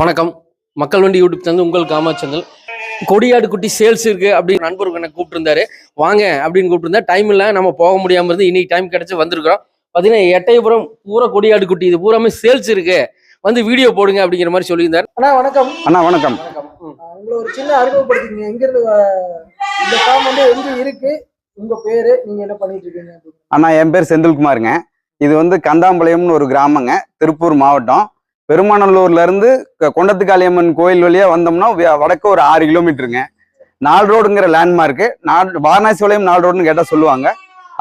வணக்கம். மக்கள் வண்டி யூடியூப் சேனல் உங்கள் காமாச்சங்கள். கொடியாடு குட்டி சேல்ஸ் இருக்கு அப்படின்னு நண்பருக்கு எனக்கு கூப்பிட்டுருந்தாரு. வாங்க அப்படின்னு கூப்பிட்டுருந்தா டைம் இல்லை, நம்ம போக முடியாம இருந்து இன்னைக்கு டைம் கிடைச்சு வந்திருக்கிறோம். பார்த்தீங்கன்னா எட்டயபுரம் பூரா கொடியாடு குட்டி இது பூராமே சேல்ஸ் இருக்கு, வந்து வீடியோ போடுங்க அப்படிங்கிற மாதிரி சொல்லியிருந்தாரு. அண்ணா வணக்கம். அண்ணா வணக்கம். உங்களை ஒரு சின்ன அறிமுகப்படுத்திங்க, எங்க இருந்து இந்த ஃபார்ம் வந்து எங்க இருக்கு, உங்க பேரு, நீங்க என்ன பண்ணிட்டு இருக்கீங்க? அண்ணா என் பேர் செந்தில்குமாருங்க. இது வந்து கந்தாம்பாளையம்னு ஒரு கிராமங்க, திருப்பூர் மாவட்டம். பெருமாநல்லூர்ல இருந்து கொண்டத்துக்காளியம்மன் கோயில் வழியா வந்தோம்னா வடக்கு ஒரு 6 கிலோமீட்டருங்க. 4 ரோடுங்கிற லேண்ட்மார்க்கு. வாரணாசிபாளையம் 4 ரோடுன்னு கேட்டா சொல்லுவாங்க.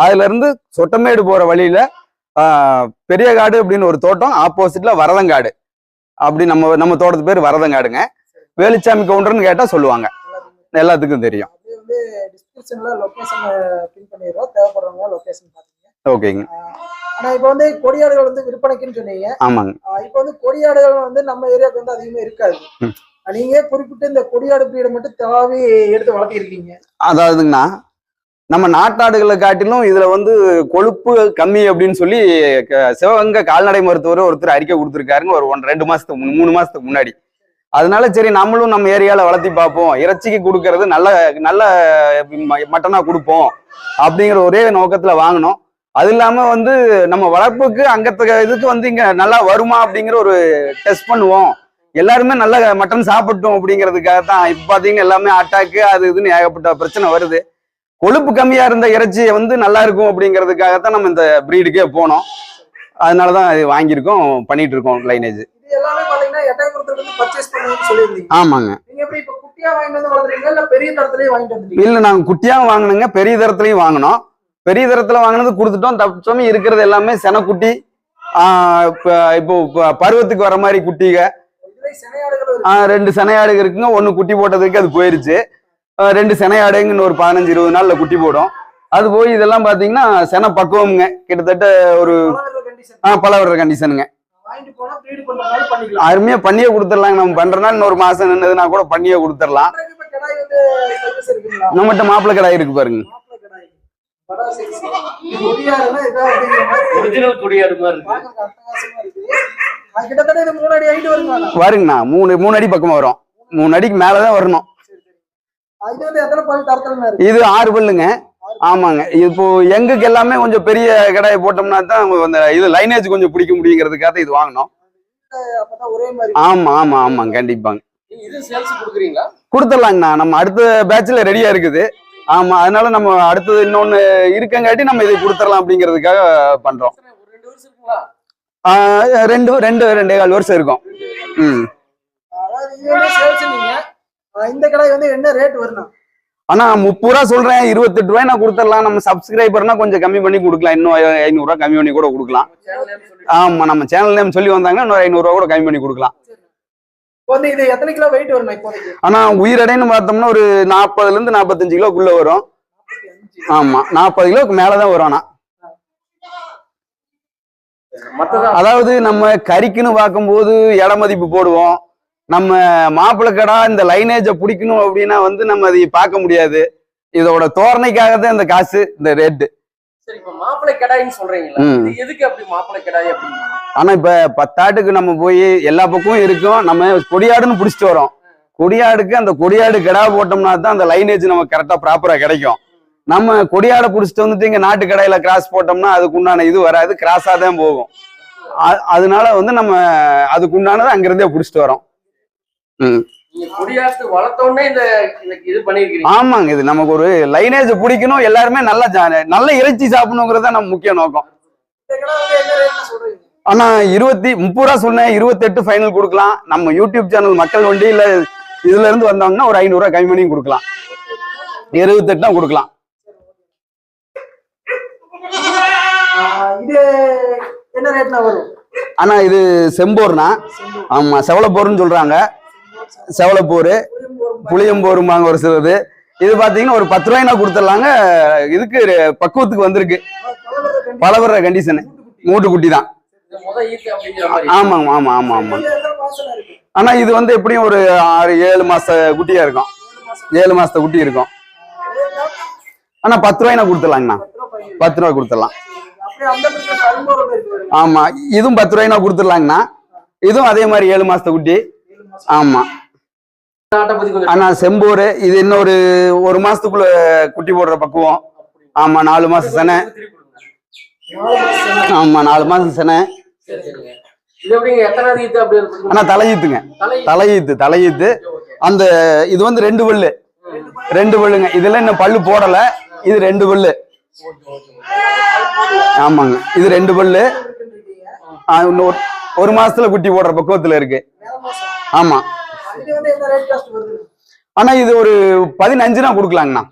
அதுல இருந்து சொட்டமேடு போற வழியில பெரியகாடு அப்படின்னு ஒரு தோட்டம், ஆப்போசிட்ல வரதங்காடு. அப்படி நம்ம தோட்டத்து பேர் வரதங்காடுங்க. வேலுச்சாமி கவுண்டர்னு கேட்டா சொல்லுவாங்க, எல்லாத்துக்கும் தெரியும். ஓகேங்க. ஆனா இப்ப வந்து கொடியாடுகள் வந்து விற்பனைக்குன்னு சொன்னீங்க. ஆமாங்க. இப்ப வந்து கொடியாடுகள் வந்து நம்ம ஏரியாவுக்கு வந்து அதிகமா இருக்காது. நீங்க குறிப்பிட்ட இந்த கொடியாடு பிரீடை மட்டும் தவாவி எடுத்து வளர்த்திருக்கீங்க. அதாவதுங்கண்ணா, நம்ம நாட்டாடுகளை காட்டிலும் இதுல வந்து கொழுப்பு கம்மி அப்படின்னு சொல்லி சிவகங்கை கால்நடை மருத்துவர் ஒருத்தர் அறிக்கை கொடுத்துருக்காருங்க, ஒரு 2 மாசத்துக்கு 3 மாசத்துக்கு முன்னாடி. அதனால சரி நம்மளும் நம்ம ஏரியால வளர்த்தி பார்ப்போம், இறைச்சிக்கு கொடுக்கறது நல்ல நல்ல மட்டனா கொடுப்போம் அப்படிங்கிற ஒரே நோக்கத்துல வாங்கினோம். அது இல்லாம வந்து நம்ம வளர்ப்புக்கு அங்கத்த இதுக்கு வந்து இங்க நல்லா வருமா அப்படிங்கிற ஒரு டெஸ்ட் பண்ணுவோம், எல்லாருமே நல்ல மட்டன் சாப்பிட்டோம் அப்படிங்கிறதுக்காக தான். இப்ப பாத்தீங்கன்னா எல்லாமே அட்டாக்கு அது இதுன்னு ஏகப்பட்ட பிரச்சனை வருது. கொழுப்பு கம்மியா இருந்த இறைச்சியை வந்து நல்லா இருக்கும் அப்படிங்கிறதுக்காகத்தான் நம்ம இந்த பிரீடுக்கே போனோம். அதனாலதான் இது வாங்கியிருக்கோம், பண்ணிட்டு இருக்கோம் லைனேஜ். ஆமாங்க. இல்ல நாங்க குட்டியாவும் வாங்கினோங்க, பெரிய தரத்துலயும் வாங்கினோம். பெரிய தரத்துல வாங்கினது கொடுத்துட்டோம். தப்பிச்சோமே இருக்கிறது எல்லாமே செனக்குட்டி. இப்போ பருவத்துக்கு வர மாதிரி குட்டிக 2 செனையாடுகள் இருக்குங்க. 1 குட்டி போட்டதுக்கு அது போயிருச்சு. 2 செனையாடுங்கன்னு ஒரு 15-20 நாள்ல குட்டி போடும். அது போய் இதெல்லாம் பாத்தீங்கன்னா சென பக்குவம்ங்க, கிட்டத்தட்ட ஒரு பல வர்ற கண்டிஷனுங்க. அருமையா பண்ணியே கொடுத்துடலாங்க. நம்ம பண்றதுனால இன்னொரு மாசம் நின்னதுன்னா கூட பண்ணியே கொடுத்துடலாம். நம்மகிட்ட மாப்பிள்ளை கடாய் இருக்கு பாருங்க. வருங்கண்ணா 3 அடி பக்கம் வரும். 3 அடிக்கு மேலதான் வரணும். இது 6 பல்லுங்க. ஆமாங்க. இப்போ எங்குக்கு எல்லாமே கொஞ்சம் பெரிய கடாயை போட்டோம்னா தான் அந்த இது லைனேஜ் கொஞ்சம் பிடிக்க முடியுங்கிறதுக்காக இது வாங்கினோம். ஆமா ஆமா ஆமாங்க, கண்டிப்பாங்க. கொடுத்துடலாங்கண்ணா, நம்ம அடுத்த பேட்ச்ல ரெடியா இருக்குது. ஆமா, அதனால நம்ம அடுத்தது இன்னொன்னு இருக்கங்காட்டி நம்ம இதை கொடுத்துடலாம் அப்படிங்கிறதுக்காக பண்றோம். 2.25 வருஷம் இருக்கும். இந்த கடாய் வந்து என்ன ரேட் வரணும்? ஆனா 30 ரூபா சொல்றேன், 28 ரூபாய் நான் கொடுத்துடலாம். நம்ம சப்ஸ்கிரைபர்னா கொஞ்சம் கம்மி பண்ணி கொடுக்கலாம், இன்னும் 500 ரூபா கம்மி பண்ணி கூட கொடுக்கலாம். ஆமா, நம்ம சேனல் நேம் சொல்லி வந்தாங்கன்னா இன்னும் 500 ரூபா கூட கம்மி பண்ணி கொடுக்கலாம். இது எத்தனை கிலோ வெயிட் வரும் இப்போதைக்கு? ஆனா உயிரடைன்னு பார்த்தோம்னா ஒரு 40ல இருந்து 45 கிலோக்குள்ள வரும். ஆமா, 40 கிலோக்கு மேலதான் வரும். ஆனா அதாவது நம்ம கறிக்குன்னு பார்க்கும்போது இட மதிப்பு போடுவோம். நம்ம மாப்பிள்ளை கடா இந்த லைனேஜை பிடிக்கணும் அப்படின்னா வந்து நம்ம அதை பார்க்க முடியாது. இதோட தோரணைக்காகத்தான் இந்த காசு, இந்த ரேட்டு. ஆனா இப்ப 10 ஆட்டுக்கு நம்ம போய் எல்லா பக்கமும் இருக்கும், நம்ம கொடியாடுன்னு பிடிச்சிட்டு வரோம். கொடியாடுக்கு அந்த கொடியாடு கடா போட்டோம்னா தான் அந்த லைனேஜ் நமக்கு கரெக்டா ப்ராப்பரா கிடைக்கும். நம்ம கொடியாடை பிடிச்சிட்டு வந்துட்டு இங்க நாட்டு கடையில கிராஸ் போட்டோம்னா அதுக்கு உண்டான இது வராது, கிராஸா தான் போகும். அதனால வந்து நம்ம அதுக்கு உண்டானதை அங்கிருந்தே பிடிச்சிட்டு வரோம். ஆமாங்க, இது நமக்கு ஒரு லைனேஜ் பிடிக்கணும், எல்லாருமே நல்ல இறைச்சி சாப்பிடணுங்கிறத நம்ம முக்கிய நோக்கம். ஆனா 30 ரூபா சொன்னேன், 28 ஃபைனல் கொடுக்கலாம். நம்ம யூடியூப் சேனல் மக்கள் வண்டி இல்ல இதுல இருந்து வந்தாங்கன்னா ஒரு 500 ரூபாய் கம்மி பண்ணி கொடுக்கலாம். 28 தான் கொடுக்கலாம். ஆனா இது செம்போர்னா, ஆமா செவலப்போர்னு சொல்றாங்க. செவலப்போரு, புளியம்போருமாங்க ஒரு சிலது. இது பாத்தீங்கன்னா ஒரு 10 ரூபாய்னா கொடுத்துடலாங்க. இதுக்கு பக்குவத்துக்கு வந்திருக்கு, பலவர கண்டிஷனு. மூட்டு குட்டி தான். ஆமாங்க, ஆமா ஆமா ஆமா. ஆனா இது வந்து எப்படியும் ஒரு 6-7 மாச குட்டியா இருக்கும். 7 மாசத்த குட்டி இருக்கும். ஆனா 10 ரூபாய்னா கொடுத்துடலாங்கண்ணா. 10 ரூபாய் கொடுத்துடலாம். ஆமா, இதுவும் 10 ரூபாய்னா கொடுத்துடலாங்கண்ணா. இதுவும் அதே மாதிரி 7 மாசத்த குட்டி. ஆமா. ஆட்டை பத்தி கொஞ்சம் ஆனா செம்போரு இது இன்னும் ஒரு மாசத்துக்குள்ள குட்டி போடுற பக்குவம். ஆமா 4 மாசம் செனை. ஆமா 4 மாசம் செனை. சரி, சரிங்க. இது எப்படிங்க எத்தனாவது ஈத்து அப்படி இருக்கு? ஆனா தலையீத்துங்க. தலையீத்து. அந்த இது வந்து 2 பல்லு. 2 பல்லுங்க. இதுல இன்னும் பல்லு போடல. இது 2 பல்லு. ஆமாங்க இது 2 பல்லு. இன்னும் ஒரு மாசத்துல குட்டி போடுற பக்குவத்துல இருக்கு. ஆமா. ஆனா இது ஒரு 15 கொடுக்கலாங்கண்ணா.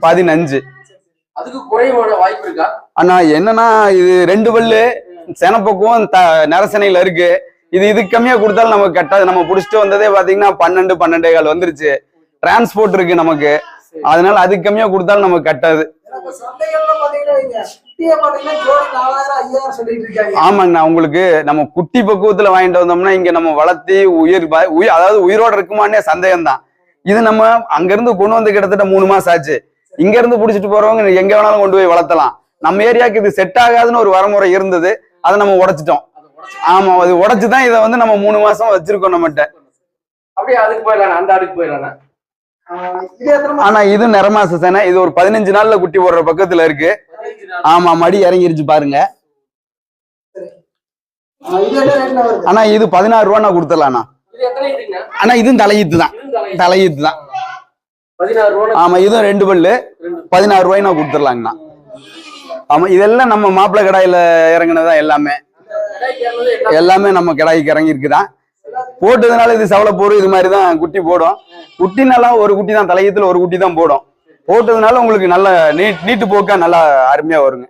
15. அதுக்கு குறைவான வாய்ப்பு இருக்கா? ஆனா என்னன்னா இது 2 பல்லு செனப்பக்குவம் நரசனையில இருக்கு. இதுக்கு கம்மியா கொடுத்தாலும் நமக்கு கட்டாது. நம்ம புடிச்சிட்டு வந்ததே பாத்தீங்கன்னா 12 வந்துருச்சு. டிரான்ஸ்போர்ட் இருக்கு நமக்கு. அதனால அதுக்கு கம்மியா கொடுத்தாலும் நமக்கு கட்டாது. ஆமாங்கண்ணா உங்களுக்கு நம்ம குட்டி பக்குவத்துல வாங்கிட்டு வந்தோம்னா இங்க நம்ம வளர்த்தி அதாவது உயிரோட இருக்குமானே சந்தேகம் தான். இது நம்ம அங்க இருந்து கொண்டு வந்து கிட்டத்தட்ட 3 மாசம் ஆச்சு. இங்க இருந்து புடிச்சிட்டு போறவங்க எங்க வேணாலும் கொண்டு போய் வளர்த்தலாம். நம்ம ஏரியாவுக்கு இது செட் ஆகாதுன்னு ஒரு வரமுறை இருந்தது. அதை நம்ம உடைச்சிட்டோம். ஆமா அது உடைச்சுதான் இதை வந்து நம்ம 3 மாசம் வச்சிருக்கோம் நம்மகிட்ட. அப்படியே அதுக்கு போயிடலாம், அந்த ஆடுக்கு போயிடலாம். ஆனா இது நிறமாச சேனை. இது ஒரு 15 நாள்ல குட்டி போடுற பக்கத்துல இருக்கு. ஆமா மடி இறங்கிருச்சு பாருங்க. ஆனா இது 16 ரூபா நான் கொடுத்துடலாம்ண்ணா. ஆனா இதுவும் தலையீத்து தான். 16 ரூபா. ஆமா இதுவும் 2 பல்லு 16 ரூபாய் நான் கொடுத்துடலாங்கண்ணா. ஆமா இதெல்லாம் நம்ம மாப்பிள்ளை கடாயில இறங்கினதான் எல்லாமே நம்ம கடாய்க்கு இறங்கி இருக்குதான். போட்டதுனால இது சவளப்போரு இது மாதிரிதான் குட்டி போடும். குட்டினால ஒரு குட்டி தான் தலையத்துல ஒரு குட்டி தான் போடும். போட்டதுனால உங்களுக்கு நல்ல நீட்டு போக்கா நல்லா அருமையா வருங்க.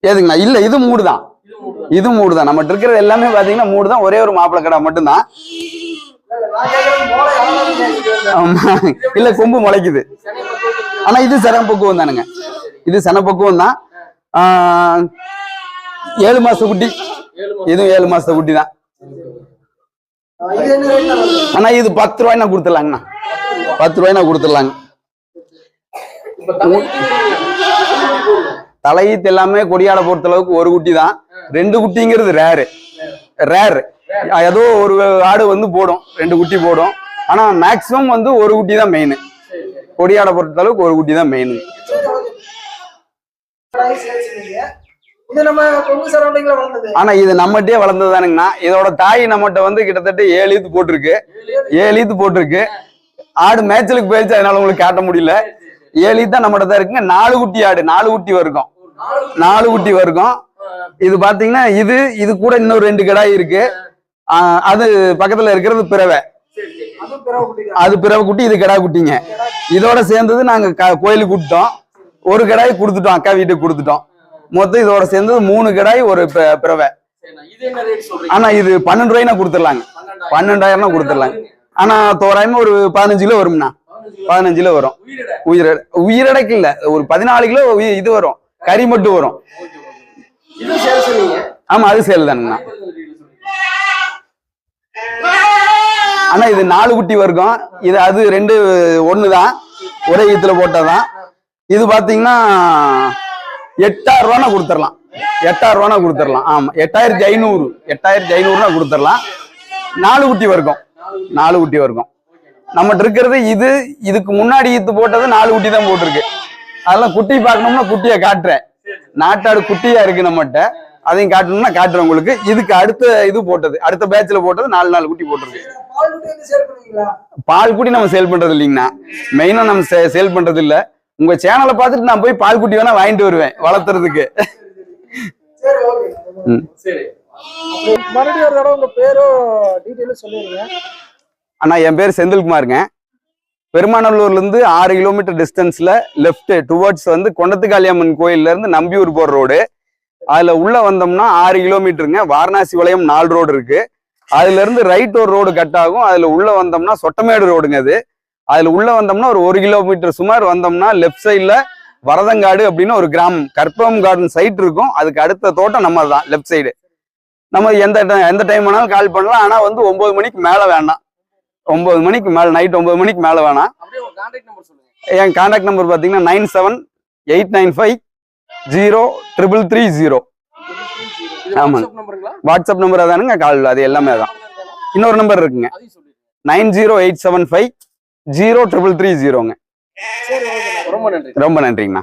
ஏதுங்கண்ணா இல்ல இது மூடுதான். நம்மகிட்ட இருக்கிறது எல்லாமே பாத்தீங்கன்னா மூடுதான். ஒரே ஒரு மாப்பிள்ளை கடை மட்டும்தான். ஆமா இல்ல கொம்பு முளைக்குது. ஆனா இது சனப்பக்குவம் தானுங்க. இது சனப்பக்குவம் தான். 7 மாச குட்டி. இதுவும் 7 மாச குட்டி தான். ஆனா இது 10 ரூபாய் நான் கொடுத்துடலாங்கண்ணா. 10 ரூபாய் நான் கொடுத்துடலாங்க. தலையீத்து எல்லாமே கொடியாட பொறுத்த அளவுக்கு ஒரு குட்டி தான். 2 குட்டிங்கிறது ரேர். ஏதோ ஒரு ஆடு வந்து போடும் 2 குட்டி போடும். ஆனா மேக்சிமம் வந்து ஒரு குட்டி தான் மெயின். கொடியாட பொறுத்த அளவுக்கு ஒரு குட்டி தான் மெயின். ஆனா இது நம்மகிட்டே வளர்ந்ததுதானுங்கண்ணா. இதோட தாய் நம்மகிட்ட வந்து கிட்டத்தட்ட 7 ஈத்து போட்டிருக்கு. ஆடு மேய்ச்சலுக்கு போயிடுச்சு, அதனால உங்களுக்கு காட்ட முடியல. 7 ஈத்து தான் நம்மகிட்ட தான் இருக்குங்க. 4 குட்டி ஆடு 4 குட்டி வரைக்கும். இது பாத்தீங்கன்னா இது கூட இன்னொரு 2 கிடாய் இருக்கு. அது பக்கத்துல இருக்கிறது பிறவை. அது பிறவை குட்டி, இது கிடா குட்டிங்க. இதோட சேர்ந்தது நாங்க கோயிலுக்கு கொடுத்தோம். ஒரு கிடாய் கொடுத்துட்டோம், அக்கா வீட்டுக்கு கொடுத்துட்டோம். மொத்தம் இதோட சேர்ந்தது 3 கிடாய் ஒரு பிறவை. ஆனா இது 12 ரூபாய்னா கொடுத்துடலாங்க. 12,000 கொடுத்துடலாங்க. ஆனா தோராயமா ஒரு 15 கிலோ வரும்ண்ணா. 15 கிலோ வரும். உயிரடைக்கு இல்ல, ஒரு 14 கிலோ இது வரும். கறி மட்டும் வரும். ஆமா அது சேல் தானுங்கண்ணா. ஆனா இது 4 குட்டி வர்க்கம். இது அது 2 ஒண்ணுதான், ஒரே ஈத்துல போட்டதான். இது பாத்தீங்கன்னா 8,000 ரூபானா கொடுத்துடலாம். 8,000 ரூபானா கொடுத்துடலாம். ஆமா 8,500 கொடுத்துடலாம். 4 குட்டி வர்க்கம். நம்மகிட்ட இருக்கிறது இதுக்கு முன்னாடி ஈத்து போட்டது 4 குட்டி தான் போட்டிருக்கு. அதெல்லாம் குட்டி பார்க்கணும்னா குட்டியை காட்டுறேன். நாட்டாடு குட்டியா இருக்கு நம்மகிட்ட. அதையும் காட்டணும்னா காட்டுறேன் உங்களுக்கு. இதுக்கு அடுத்த பேட்ச்ல போட்டது 4 குட்டி போட்டிருக்கு. பால் குட்டி நம்ம சேல் பண்றது இல்லைங்கண்ணா. மெயினா நம்ம சேல் பண்றது இல்ல. உங்க சேனலை பார்த்துட்டு நான் போய் பால் குட்டி வேணா வாங்கிட்டு வருவேன் வளர்த்துறதுக்கு. மறுபடியும் ஒரு தடவை உங்க பேரும் டீடைலும் சொல்லிடுங்க. அண்ணா என் பேர் செந்தில்குமாருங்க. பெருமாநல்லூர்ல இருந்து 6 கிலோமீட்டர் டிஸ்டன்ஸ்ல லெஃப்ட் டுவர்ட்ஸ் வந்து கொண்டத்துக்காளியம்மன் கோயில்ல இருந்து நம்பியூர் போற ரோடு. அதுல உள்ள வந்தோம்னா 6 கிலோமீட்டருங்க. வாரணாசி வளையம் 4 ரோடு இருக்கு. அதுல இருந்து ரைட் ஒரு ரோடு கட் ஆகும். அதுல உள்ள வந்தோம்னா சொட்டமேடு ரோடுங்க. அதுல உள்ள வந்தோம்னா ஒரு 1 கிலோமீட்டர் சுமார் வந்தோம்னா லெஃப்ட் சைட்ல வரதங்காடு அப்படின்னு ஒரு கிராமம், கற்பகம் கார்டன் சைட் இருக்கும். அதுக்கு அடுத்த தோட்டம் நம்ம தான் லெஃப்ட் சைடு. நம்ம எந்த டைம் வேணாலும் கால் பண்ணலாம். ஆனா வந்து 9 மணிக்கு மேல வேணாம். 9 மணிக்கு மேல, நைட் 9 மணிக்கு மேல வேணாம். என் கான்டாக்ட் நம்பர் பாத்தீங்கன்னா 9789503330. இது ஆமாங்க. வாட்ஸ்அப் நம்பருங்களா? வாட்ஸ்அப் நம்பர் அதானுங்க, கால் அது எல்லாமே தான். இன்னொரு நம்பர் இருக்குங்க, அதையும் சொல்லிடுங்க. 90875 03330. சரி, ஓகே. ரொம்ப நன்றி. ரொம்ப நன்றிங்கண்ணா.